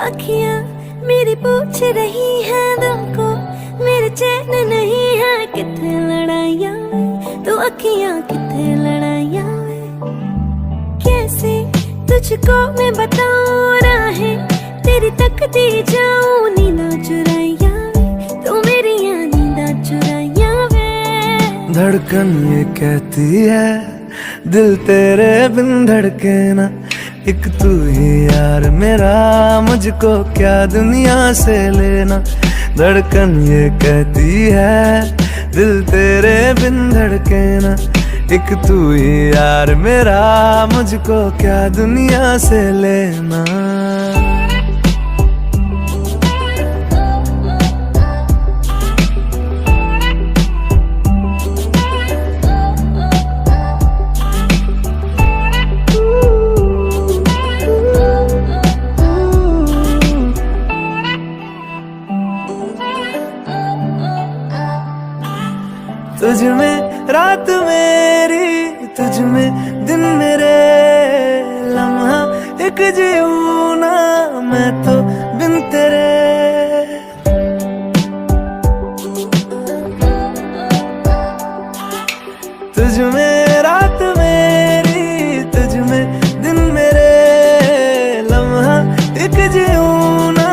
अखियां मेरी पूछ रही हैं दिल को, मेरे चैन नहीं है किथे लड़ाइयां वे, तो अखियां किथे लड़ाइयां वे। कैसे तुझको मैं बताऊं राहें तेरी तकती जाऊं, नींदा चुराइयां वे, तो मेरी नींदा चुराइयां वे। धड़कन ये कहती है दिल तेरे बिन धड़के ना, एक तू ही यार मेरा, मुझको क्या दुनिया से लेना। धड़कन ये कहती है दिल तेरे बिन धड़के ना, एक तू ही यार मेरा, मुझको क्या दुनिया से लेना। तुझ में रात मेरी, तुझ में दिन मेरे, लम्हा एक जीऊं ना मैं तो बिन तेरे। तुझ में रात मेरी, तुझ में दिन मेरे, लम्हा एक जीऊं ना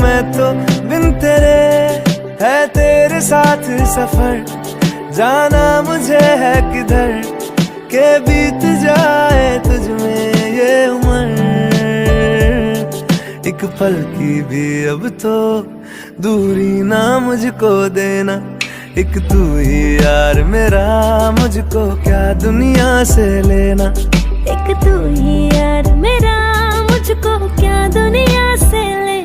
मैं तो बिन तेरे। है तेरे साथ सफर जाना मुझे है किधर, के बीत जाए तुझ में ये उम्र। एक पल की भी अब तो दूरी ना मुझको देना, एक तू ही यार मेरा, मुझको क्या दुनिया से लेना। एक तू ही यार मेरा, मुझको क्या दुनिया से लेना।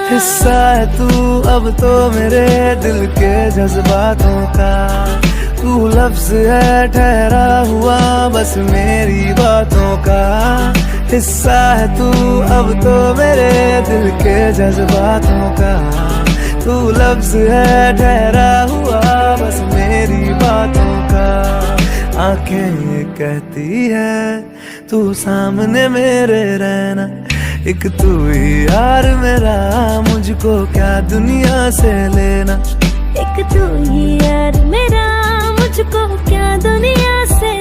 हिस्सा है तू अब तो मेरे दिल के जज्बातों का, तू लफ्ज है ठहरा हुआ बस मेरी बातों का। हिस्सा है तू अब तो मेरे दिल के जज्बातों का, तू लफ्ज है ठहरा हुआ बस मेरी बातों का। आंखें ये कहती है तू सामने मेरे रहना, एक तू ही यार मेरा, मुझको क्या दुनिया से लेना। एक तू ही यार मेरा, मुझको क्या दुनिया से